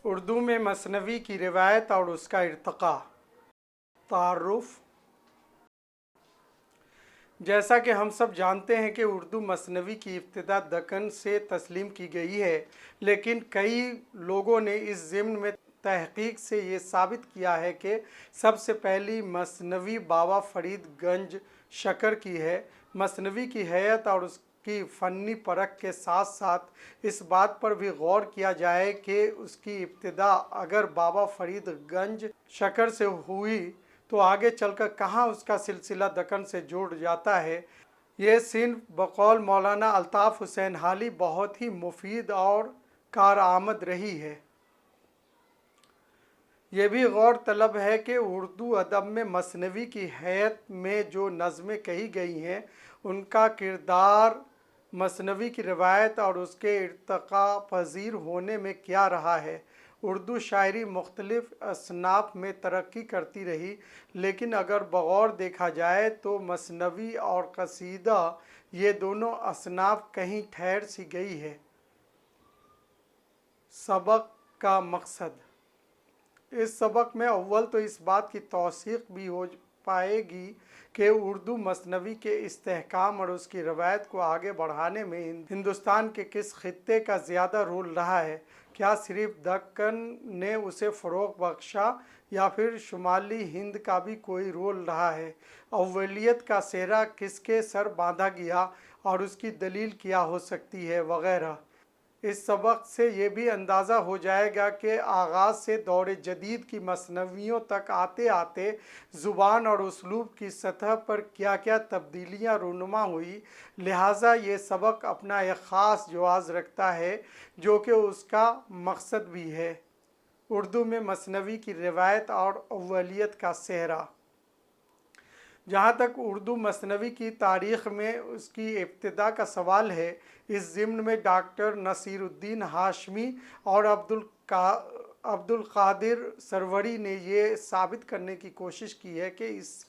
اردو میں مثنوی کی روایت اور اس کا ارتقا۔ تعارف۔ جیسا کہ ہم سب جانتے ہیں کہ اردو مثنوی کی ابتدا دکن سے تسلیم کی گئی ہے، لیکن کئی لوگوں نے اس ضمن میں تحقیق سے یہ ثابت کیا ہے کہ سب سے پہلی مثنوی بابا فرید گنج شکر کی ہے۔ مثنوی کی حیت اور اس کی فنی پرکھ کے ساتھ ساتھ اس بات پر بھی غور کیا جائے کہ اس کی ابتدا اگر بابا فرید گنج شکر سے ہوئی تو آگے چل کر کہاں اس کا سلسلہ دکن سے جڑ جاتا ہے۔ یہ صنف بقول مولانا الطاف حسین حالی بہت ہی مفید اور کارآمد رہی ہے۔ یہ بھی غور طلب ہے کہ اردو ادب میں مثنوی کی حیت میں جو نظمیں کہی گئی ہیں ان کا کردار مثنوی کی روایت اور اس کے ارتقاء پذیر ہونے میں کیا رہا ہے۔ اردو شاعری مختلف اصناف میں ترقی کرتی رہی، لیکن اگر بغور دیکھا جائے تو مثنوی اور قصیدہ یہ دونوں اصناف کہیں ٹھہر سی گئی ہے۔ سبق کا مقصد۔ اس سبق میں اول تو اس بات کی توثیق بھی ہو پائے گی کہ اردو مثنوی کے استحکام اور اس کی روایت کو آگے بڑھانے میں ہندوستان کے کس خطے کا زیادہ رول رہا ہے۔ کیا صرف دکن نے اسے فروغ بخشا یا پھر شمالی ہند کا بھی کوئی رول رہا ہے؟ اولیت کا سہرا کس کے سر باندھا گیا اور اس کی دلیل کیا ہو سکتی ہے، وغیرہ۔ اس سبق سے یہ بھی اندازہ ہو جائے گا کہ آغاز سے دور جدید کی مثنویوں تک آتے آتے زبان اور اسلوب کی سطح پر کیا کیا تبدیلیاں رونما ہوئی، لہٰذا یہ سبق اپنا ایک خاص جواز رکھتا ہے جو کہ اس کا مقصد بھی ہے۔ اردو میں مثنوی کی روایت اور اولیت کا سہرا۔ جہاں تک اردو مثنوی کی تاریخ میں اس کی ابتدا کا سوال ہے، اس ضمن میں ڈاکٹر نصیر الدین ہاشمی اور عبد القادر سروری نے یہ ثابت کرنے کی کوشش کی ہے کہ اس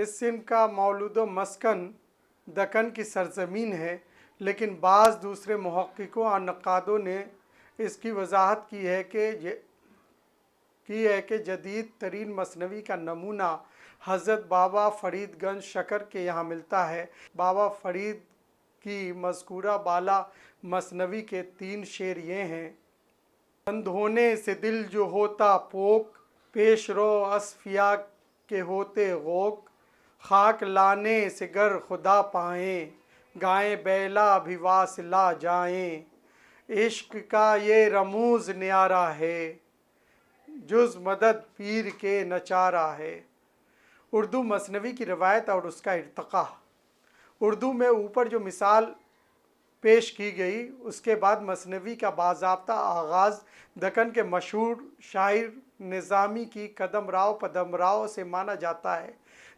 صنف کا مولود و مسکن دکن کی سرزمین ہے، لیکن بعض دوسرے محققوں اور نقادوں نے اس کی وضاحت کی ہے کہ جدید ترین مثنوی کا نمونہ حضرت بابا فرید گنج شکر کے یہاں ملتا ہے۔ بابا فرید کی مذکورہ بالا مثنوی کے 3 شعر یہ ہیں: بند ہونے سے دل جو ہوتا پوک، پیش رو اصفیا کے ہوتے غوک، خاک لانے سے گر خدا پائیں، گائیں بیلا بھی واصلہ جائیں، عشق کا یہ رموز نیارہ ہے، جز مدد پیر کے نچارہ ہے۔ اردو مثنوی کی روایت اور اس کا ارتقاء۔ اردو میں اوپر جو مثال پیش کی گئی اس کے بعد مثنوی کا باضابطہ آغاز دکن کے مشہور شاعر نظامی کی قدم راؤ پدم راؤ سے مانا جاتا ہے۔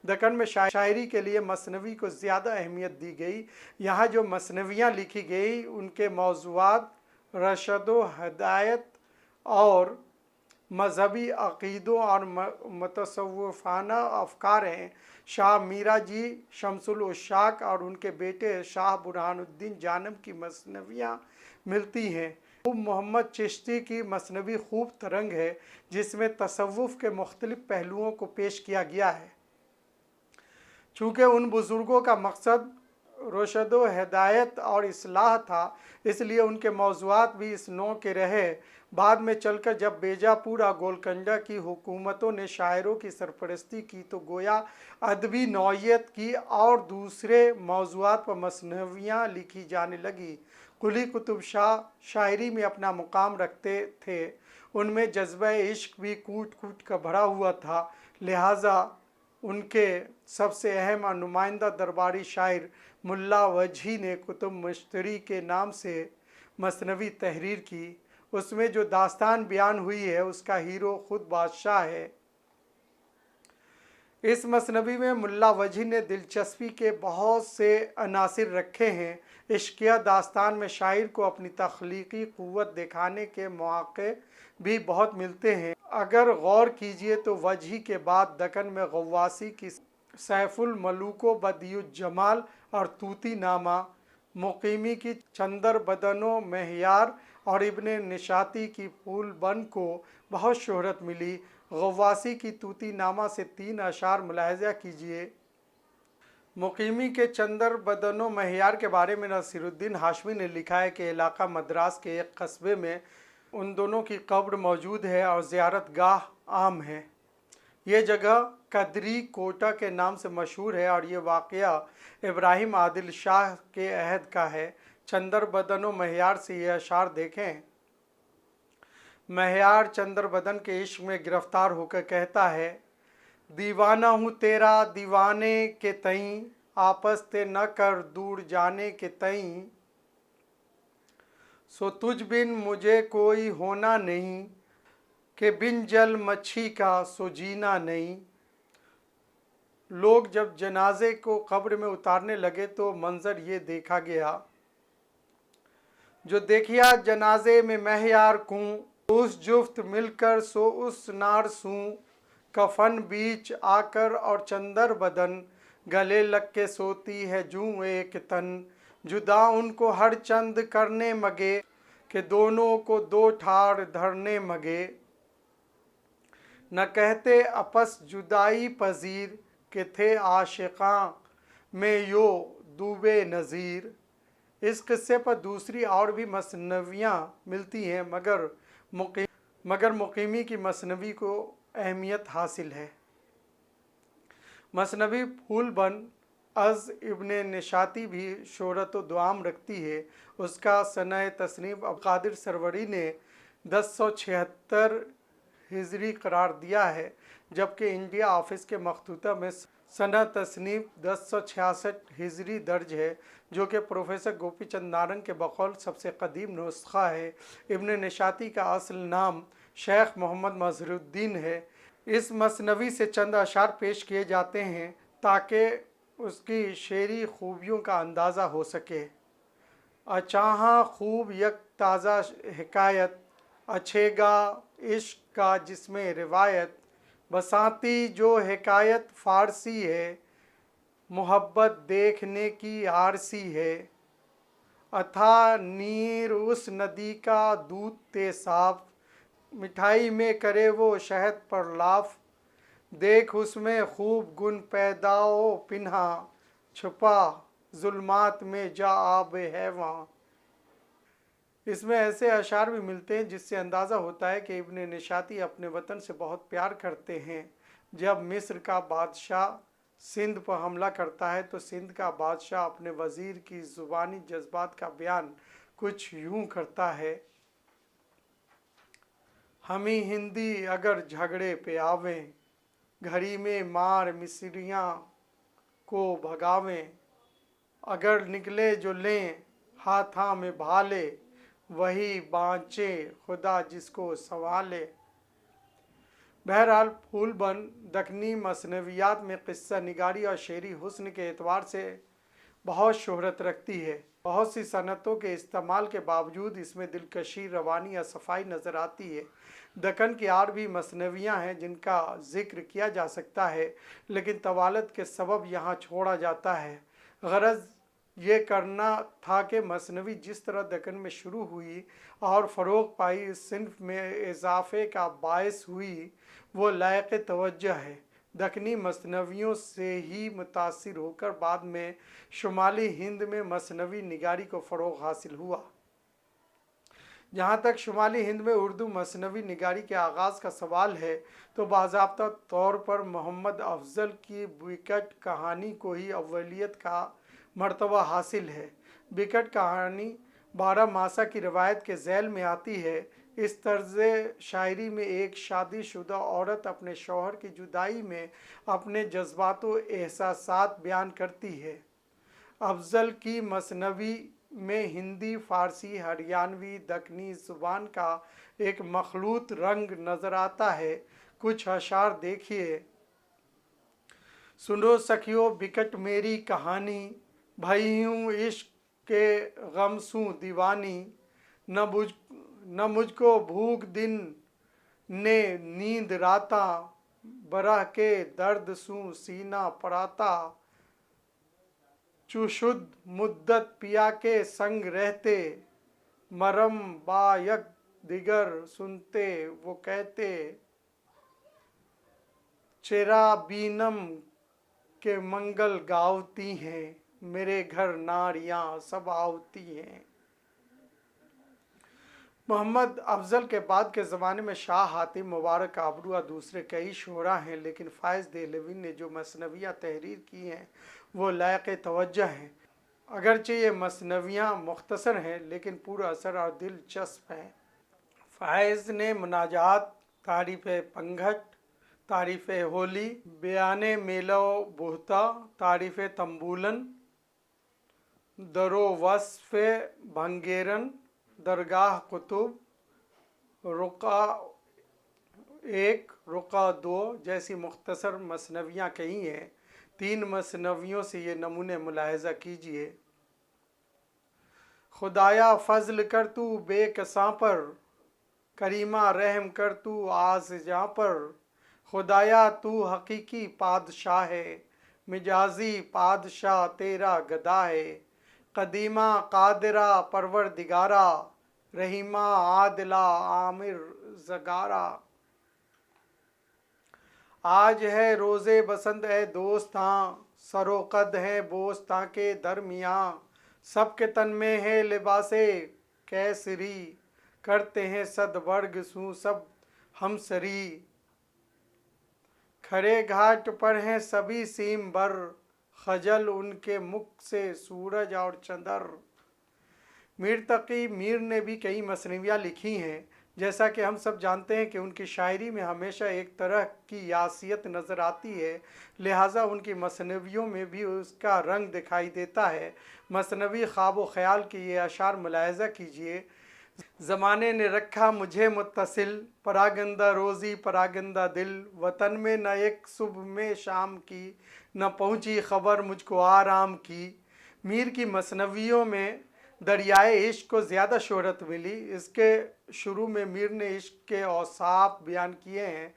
دکن میں شاعری کے لیے مثنوی کو زیادہ اہمیت دی گئی۔ یہاں جو مثنویاں لکھی گئی ان کے موضوعات رشد و ہدایت اور مذہبی عقیدوں اور متصوفانہ افکار ہیں۔ شاہ میرا جی شمس العشاق اور ان کے بیٹے شاہ برہان الدین جانم کی مثنویاں ملتی ہیں۔ محمد چشتی کی مثنوی خوب ترنگ ہے جس میں تصوف کے مختلف پہلوؤں کو پیش کیا گیا ہے۔ چونکہ ان بزرگوں کا مقصد رشد و ہدایت اور اصلاح تھا، اس لیے ان کے موضوعات بھی اس نوع کے رہے۔ بعد میں چل کر جب بیجاپور اور گولکنڈہ کی حکومتوں نے شاعروں کی سرپرستی کی تو گویا ادبی نوعیت کی اور دوسرے موضوعات پر مثنویاں لکھی جانے لگیں۔ قلی قطب شاہ شاعری میں اپنا مقام رکھتے تھے، ان میں جذبہ عشق بھی کوٹ کوٹ کر بھرا ہوا تھا، لہٰذا ان کے سب سے اہم اور نمائندہ درباری شاعر ملا وجہی نے کتب مشتری کے نام سے مثنوی تحریر کی۔ اس میں جو داستان بیان ہوئی ہے اس کا ہیرو خود بادشاہ ہے۔ اس مثنوی میں ملا وجہی نے دلچسپی کے بہت سے عناصر رکھے ہیں۔ عشقیہ داستان میں شاعر کو اپنی تخلیقی قوت دکھانے کے مواقع بھی بہت ملتے ہیں۔ اگر غور کیجئے تو وجہی کے بعد دکن میں غواصی کی سیف الملوک و بدیع الجمال اور طوطی نامہ، مقیمی کی چندر بدن و مہیار और इब्ने निशाती की फूल बन को बहुत शोहरत मिली। गव्वासी की तूती नामा से 3 अशार मुलाहजा कीजिए। मुकीमी के चंदर बदनो महियार के बारे में नसीरुद्दीन हाशमी ने लिखा है कि इलाका मद्रास के एक कस्बे में उन दोनों की कब्र मौजूद है और ज़ियारत गाह आम है। ये जगह कदरी कोटा के नाम से मशहूर है और ये वाक़या इब्राहिम आदिल शाह के अहद का है। चंदर बदनो महियार से ये अशार देखें। महियार चंदर बदन के इश्क में गिरफ्तार होकर कहता है, दीवाना हूँ तेरा दीवाने के तईं, आपस ते न कर दूर जाने के तईं, सो तुझ बिन मुझे कोई होना नहीं, कि बिन जल मच्छी का सो जीना नहीं। लोग जब जनाजे को कब्र में उतारने लगे तो मंजर ये देखा गया, जो देखिया जनाजे में महियार कूं, उस जुफ्त मिलकर सो उस नार सूं, कफन बीच आकर और चंदर बदन, गले लग के सोती है जूं एक तन, जुदा उनको हर चंद करने मगे, कि दोनों को दो ठार धरने मगे। न कहते आपस जुदाई पजीर, के थे आशिकां में यो दूबे नज़ीर। इस किस्से पर दूसरी और भी मसनवियाँ मिलती हैं, मगर मुकीमी की मसनवी को अहमियत हासिल है। मसनवी फूलबन अज़ इब्ने निशाती भी शोहरत व दुआम रखती है। उसका सनह तसनीफ अब्दुल सरवरी ने 1076 हिजरी करार दिया है, जबकि इंडिया ऑफिस के मखतूता में सनह तसनीफ 1066 हिजरी दर्ज है, जो कि प्रोफेसर गोपीचंद नारंग के बकौल सबसे कदीम नुस्खा है। इब्ने निशाती का असल नाम शेख मोहम्मद मजहरुद्दीन है। इस मसनवी से चंद अशार पेश किए जाते हैं ताकि उसकी शेरी खूबियों का अंदाज़ा हो सके। अचाहा खूब यक ताज़ा हिकायत, अच्छेगा इश्क का जिसमें रिवायत, बसाती जो हिकायत फ़ारसी है, मोहब्बत देखने की आरसी है। अथा नीर उस नदी का दूध ते साफ, मिठाई में करे वो शहद पर लाफ, देख उसमें खूब गुन पैदाओ पिन्हा, छुपा जुल्मात में जा आब है वहाँ। इसमें ऐसे अशार भी मिलते हैं जिससे अंदाज़ा होता है कि इब्ने निशाती अपने वतन से बहुत प्यार करते हैं। जब मिस्र का बादशाह सिंध पर हमला करता है तो सिंध का बादशाह अपने वज़ीर की ज़ुबानी जज्बात का बयान कुछ यूँ करता है, हमी हिंदी अगर झगड़े पे आवें, घड़ी में मार मिस्रियाँ को भगावें, अगर निकले जो लें हाथा में भाले, वही बाँचे खुदा जिसको संभाले। बहरहाल फूलबन दखनी मसनवियात में क़िस्सा निगारी और शेरी हुस्न के एतबार से बहुत शोहरत रखती है। बहुत सी सनतों के इस्तेमाल के बावजूद इसमें दिलकशी, रवानी या सफाई नज़र आती है। दक्कन की और भी मसनवियाँ हैं जिनका ज़िक्र किया जा सकता है, लेकिन तवालत के सबब यहाँ छोड़ा जाता है। गरज ये करना था कि मसनवी जिस तरह दक्कन में शुरू हुई और फ़रोग़ पाई, इस सिन्फ में इजाफ़े का बायस हुई, वो लायक तवज्जो है। दक्कनी मसनवियों से ही मुतासिर होकर बाद में शुमाली हिंद में मसनवी निगारी को फ़रोग़ हासिल हुआ। जहाँ तक शुमाली हिंद में उर्दू मसनवी निगारी के आगाज़ का सवाल है तो बाज़ाब्ता तौर पर मोहम्मद अफज़ल की बिकट कहानी को ही अव्वलियत का मर्तबा हासिल है। बिकट कहानी 12 मासा की रवायत के झैल में आती है। इस तर्ज़ शायरी में एक शादीशुदा औरत अपने शौहर की जुदाई में अपने जज्बात व एहसासात बयान करती है। अफज़ल की मसनवी में हिंदी, फ़ारसी, हरियाणवी, दक्कनी ज़ुबान का एक मखलूत रंग नज़र आता है। कुछ अशार देखिए। सुनो सखियो बिकट मेरी कहानी, भई हूँ इश्क के गम सूं दीवानी, न मुझको भूख दिन ने नींद राता, बरह के दर्द सूं सीना पराता, चुशुद मुद्दत पिया के संग रहते, मरम बायक दिगर सुनते वो कहते, चेराबीनम के मंगल गावती हैं, मेरे घर नारियां सब आवती हैं। मोहम्मद अफजल के बाद के ज़माने में शाह हातिम, मुबारक आबरू दूसरे कई शोरा हैं, लेकिन फ़ाइज़ देहलवी ने जो मसनवियाँ तहरीर की हैं वो लायक तवज्जो हैं। अगरचे ये मसनवियाँ मुख्तसर हैं लेकिन पूरा असर और दिलचस्प हैं। फ़ाइज़ ने मुनाजात, तारीफ़ पंघट, तारीफ़ होली, बयान मेलो बुहता, तारीफ़ तंबूलन, दरो वस्फ़ भंगेरन, दरगाह कुतुब, रुका एक, रुका दो जैसी मुख्तसर मसनवियाँ कही हैं। 3 मसनवियों से ये नमूने मुलाहज़ा कीजिए। खुदाया फ़ज़ल कर तू बेकसां पर, करीमा रहम कर तू आज़िजां पर, खुदाया तू हकीकी पादशाह है, मिजाजी पादशाह तेरा गदा है, कदीमा कादिरा परवरदिगारा, रहीमा आदिला आमिर ज़गारा। आज है रोज़े बसंत है दोस्तां, सरोकद है बोस्तां के दरमियाँ, सबके तन में है लिबासे कैसरी, करते हैं सदबर्ग सू सब हमसरी, खरे घाट पर हैं सभी सीम बर, खजल उनके मुख से सूरज और चंदर। मीर तकी मीर ने भी कई मसनवियाँ लिखी हैं। जैसा कि हम सब जानते हैं कि उनकी शायरी में हमेशा एक तरह की यासियत नज़र आती है, लिहाजा उनकी मसनवियों में भी उसका रंग दिखाई देता है। मसनवी ख्वाब व ख़याल के ये अशार मुलाहज़ा कीजिए। ज़माने ने रखा मुझे मुत्तसिल, परागंदा रोज़ी परागंदा दिल, वतन में न एक सुबह में शाम की, न पहुँची ख़बर मुझको आराम की। मीर की मसनवियों में दरियाए इश्क को ज़्यादा शोहरत मिली। इसके शुरू में मीर ने इश्क के औसाफ बयान किए हैं।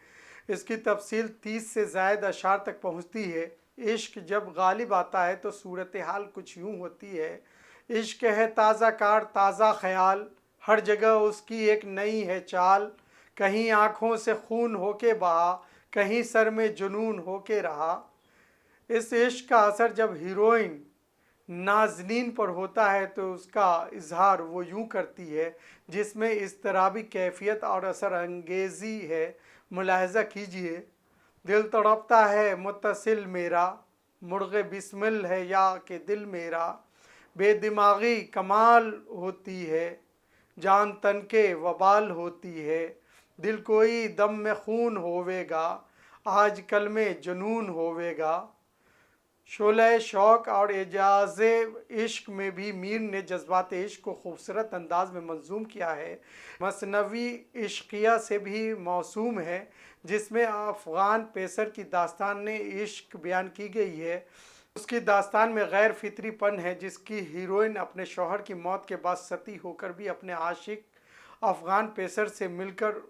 इसकी तफसील 30 से ज़ायद अशार तक पहुँचती है। इश्क जब गालिब आता है तो सूरत हाल कुछ यूँ होती है। इश्क है ताज़ा कार ताज़ा ख़याल, हर जगह उसकी एक नई है चाल, कहीं आँखों से खून होके बहा, कहीं सर में जुनून होके रहा। इस इश्क का असर जब हीरोइन नाज़नीन पर होता है तो उसका इजहार वो यूँ करती है जिसमें इज़्तिराबी कैफियत और असर अंगेज़ी है। मुलाहज़ा कीजिए। दिल तड़पता है मुत्तसिल मेरा, मुर्ग़े बिस्मिल है या कि दिल मेरा, बेदिमागी कमाल होती है, जान तन के वबाल होती है, दिल कोई दम में खून होवेगा, आज कल में जुनून होवेगा। शोले शौक़ और एजाज़ इश्क में भी मीर ने जज्बात इश्क को खूबसूरत अंदाज में मंजूम किया है। मसनवी इश्किया से भी मौसूम है जिसमें अफ़गान पेसर की दास्तान ने इश्क बयान की गई है। उसकी दास्तान में गैर फितरीपन है जिसकी हीरोइन अपने शौहर की मौत के बाद सती होकर भी अपने आशिक अफ़गान पेसर से मिलकर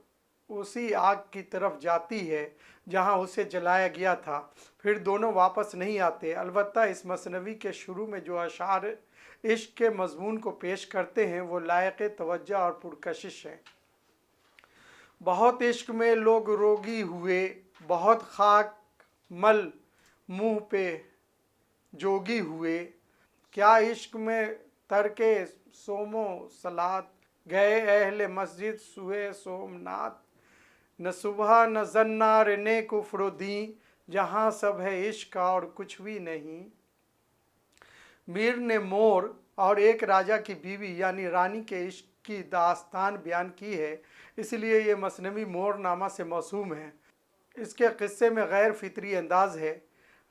उसी आग की तरफ जाती है जहां उसे जलाया गया था, फिर दोनों वापस नहीं आते। अलबत्ता इस मसनवी के शुरू में जो अशार इश्क के मजमून को पेश करते हैं वो लायक तवज्जो और पुरकशिश हैं। बहुत इश्क में लोग रोगी हुए, बहुत खाक मल मुँह पे जोगी हुए, क्या इश्क में तरके सोमो सलात, गए अहले मस्जिद सुए सोमनाथ, न सुबह न जन्नार ने कुफ्र दी, जहाँ सब है इश्क और कुछ भी नहीं। मीर ने मोर और एक राजा की बीवी यानी रानी के इश्क की दास्तान बयान की है, इसलिए ये मसनवी मोर नामा से मौसूम है। इसके क़िस्से में गैर फितरी अंदाज है।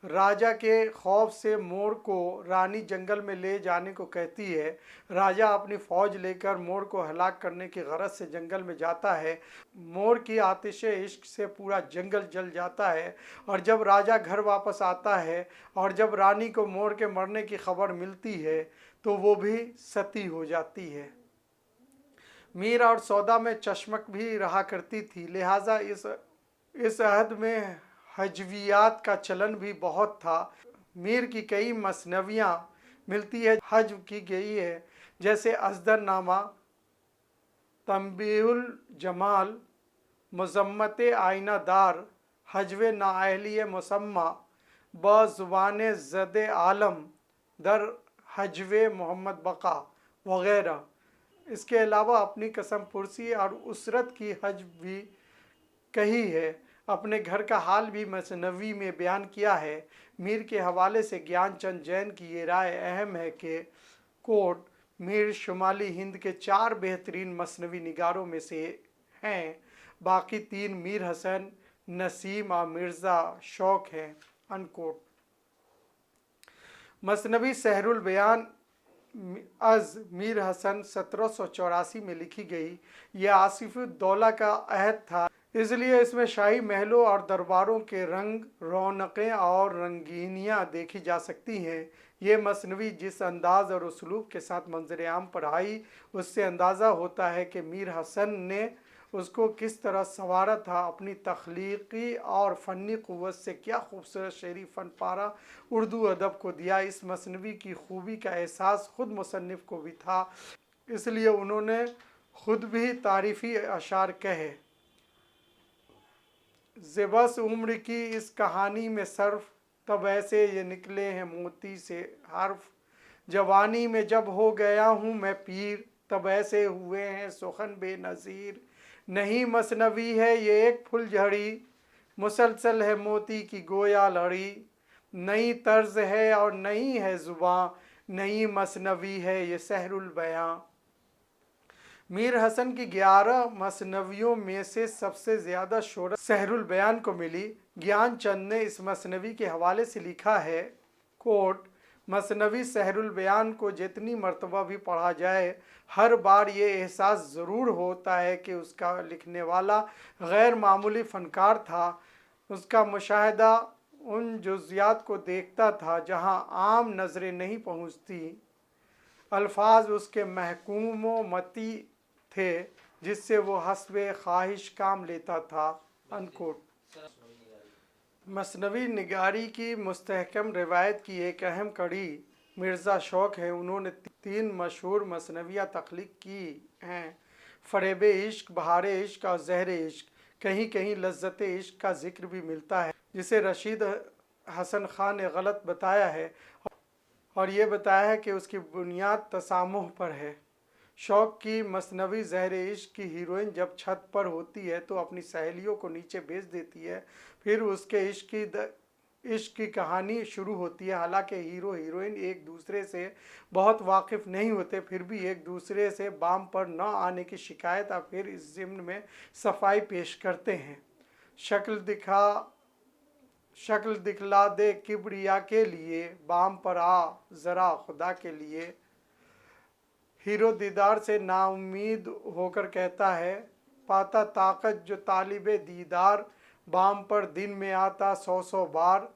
राजा के खौफ से मोर को रानी जंगल में ले जाने को कहती है। राजा अपनी फ़ौज लेकर मोर को हलाक करने की गरज से जंगल में जाता है। मोर की आतिश इश्क से पूरा जंगल जल जाता है और जब राजा घर वापस आता है और जब रानी को मोर के मरने की खबर मिलती है तो वो भी सती हो जाती है। मीर और सौदा में चश्मक भी रहा करती थी, लिहाजा इस अहद में हजवियात का चलन भी बहुत था। मीर की कई मसनवियाँ मिलती है हज की गई है, जैसे अजदर नामा, तंबीहुल जमाल, मुज़म्मत आइनादार, हजव नाअहली मुसम्मा, ब ज़ुबान ज़द आलम, दर हजव मोहम्मद बका वगैरह। इसके अलावा अपनी कसम पुरसी और उसरत की हज भी कही है। अपने घर का हाल भी मसनवी में बयान किया है। मीर के हवाले से ज्ञानचंद जैन की ये राय अहम है कि कोट मीर शुमाली हिंद के 4 बेहतरीन मसनवी निगारों में से हैं, बाकी 3 मीर हसन, नसीम और मिर्ज़ा शौक हैं। अनकोट। मसनवी सहरुल बयान अज मीर हसन 1784 में लिखी गई। यह आसिफुद्दौला का अहद था, इसलिए इसमें शाही महलों और दरबारों के रंग, रौनकें और रंगीनियाँ देखी जा सकती हैं। ये मसनवी जिस अंदाज और उसलूब के साथ मंजर आम पर आई, उससे अंदाज़ा होता है कि मीर हसन ने उसको किस तरह संवारा था। अपनी तख्लीकी और फ़नी क़ुव्वत से क्या खूबसूरत शेरी फ़न पारा उर्दू अदब को दिया। इस मसनवी की खूबी का एहसास ख़ुद मुसन्निफ़ को भी था, इसलिए उन्होंने ख़ुद भी तारीफ़ी अशार कहे। ज़ेबस उम्र की इस कहानी में सर्फ, तब ऐसे ये निकले हैं मोती से हर्फ। जवानी में जब हो गया हूँ मैं पीर, तब ऐसे हुए हैं सुखन बेनज़ीर। नहीं मसनवी है ये एक फुलझड़ी, मुसलसल है मोती की गोया लड़ी। नई तर्ज है और नई है ज़ुबां, नई मसनवी है ये सहरुल बयां। मीर हसन की 11 मसनवियों में से सबसे ज़्यादा शोहरत सहरुल बयान को मिली। ज्ञानचंद ने इस मसनवी के हवाले से लिखा है, कोट मसनवी सहरुल बयान को जितनी मर्तबा भी पढ़ा जाए, हर बार ये एहसास ज़रूर होता है कि उसका लिखने वाला गैर मामूली फ़नकार था। उसका मुशाहिदा उन जुज़ियात को देखता था जहाँ आम नज़रें नहीं पहुँचती। अल्फाज उसके महकूम मती थे जिससे वो हस्बे ख्वाहिश काम लेता था। अनकोट। मसनवी निगारी की मुस्तहकम रिवायत की एक अहम कड़ी मिर्ज़ा शौक है। उन्होंने 3 मशहूर मसनवियाँ तख्लीक की हैं, फ़रेब इश्क, बहार इश्क और ज़हर इश्क। कहीं कहीं लज्जत इश्क का जिक्र भी मिलता है, जिसे रशीद हसन खान ने गलत बताया है और ये बताया है कि उसकी बुनियाद तसामुह पर है। शौक की मसनवी ज़हर इश्क की हीरोइन जब छत पर होती है तो अपनी सहेलियों को नीचे भेज देती है, फिर उसके इश्क की कहानी शुरू होती है। हालांकि हीरो हीरोइन एक दूसरे से बहुत वाकिफ़ नहीं होते, फिर भी एक दूसरे से बाम पर न आने की शिकायत और फिर इस ज़िम्न में सफाई पेश करते हैं। शक्ल दिखला दे किबरिया के लिए, बाम पर आ ज़रा खुदा के लिए। हीरो दीदार से नाउम्मीद होकर कहता है, पाता ताकत जो तालिबे दीदार, बाम पर दिन में आता 100 बार।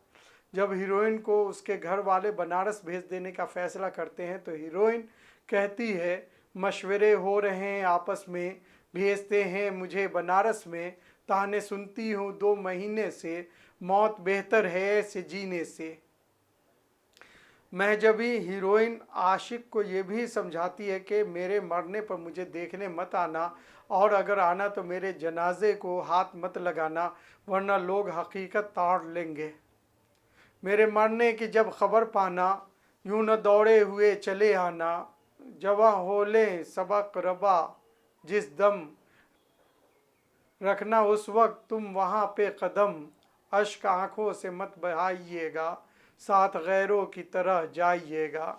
जब हीरोइन को उसके घर वाले बनारस भेज देने का फ़ैसला करते हैं तो हीरोइन कहती है, मशवरे हो रहे हैं आपस में, भेजते हैं मुझे बनारस में। ताने सुनती हूँ 2 महीने से, मौत बेहतर है ऐसे जीने से। महजबी हीरोइन आशिक को ये भी समझाती है कि मेरे मरने पर मुझे देखने मत आना, और अगर आना तो मेरे जनाजे को हाथ मत लगाना, वरना लोग हकीकत ताड़ लेंगे। मेरे मरने की जब खबर पाना, यूं न दौड़े हुए चले आना। जवां हो लें सबक रबा जिस दम, रखना उस वक्त तुम वहाँ पे कदम। अश्क आँखों से मत बहाइएगा, साथ गैरों की तरह जाइएगा।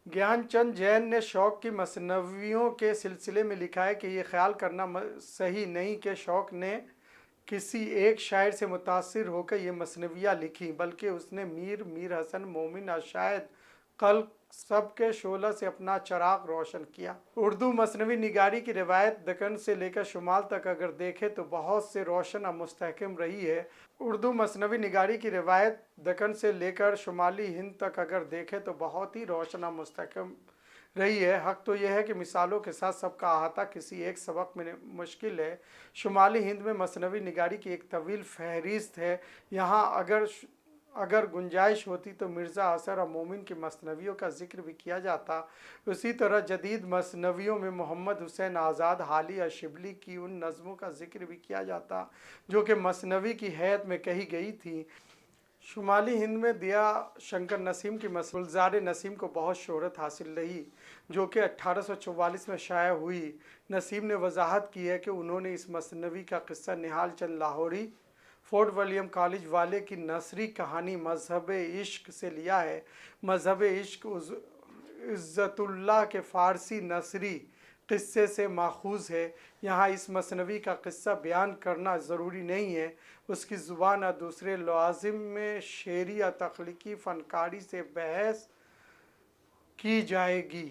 ज्ञानचंद जैन ने शौक की मसनवियों के सिलसिले में लिखा है कि ये ख्याल करना सही नहीं कि शौक ने किसी एक शायर से मुतासिर होकर ये मसनवियाँ लिखी, बल्कि उसने मीर हसन, मोमिन और शायद कल सबके शोला से अपना चराग रोशन किया। उर्दू मसनवी निगारी की रिवायत दक्कन से लेकर शुमाल तक अगर देखें तो बहुत से रोशन और मुस्तहकम रही है। उर्दू मसनवी निगारी की रिवायत दक्कन से लेकर शुमाली हिंद तक अगर देखें तो बहुत ही रोशन और मुस्तहकम रही है। हक़ तो यह है कि मिसालों के साथ सबका अहाता किसी एक सबक में मुश्किल है। शुमाली हिंद में मसनवी निगारी की एक तवील फहरिस्त है। यहाँ अगर गुंजाइश होती तो मिर्ज़ा असर और मोमिन की मसनवियों का ज़िक्र भी किया जाता। उसी तरह जदीद मसनवियों में मोहम्मद हुसैन आज़ाद, हाली और शिबली की उन नज़मों का ज़िक्र भी किया जाता जो कि मसनवी की हैत में कही गई थी। शुमाली हिंद में दिया शंकर नसीम की गुलजार नसीम को बहुत शोहरत हासिल रही, जो कि 1844 में शाया हुई। नसीम ने वजाहत की है कि उन्होंने इस मसनवी का किस्सा Nihal Chand Lahori fort William college वाले की नसरी कहानी मजहब इश्क से लिया है। मजहब इश्क इज़्ज़तुल्लाह के फ़ारसी नसरी क़िस्से से माखूज़ है। यहाँ इस मसनवी का क़िस्सा बयान करना ज़रूरी नहीं है, उसकी ज़ुबान और दूसरे लवाज़िम में शेरी या तख्लीकी फ़नकारी से बहस की जाएगी।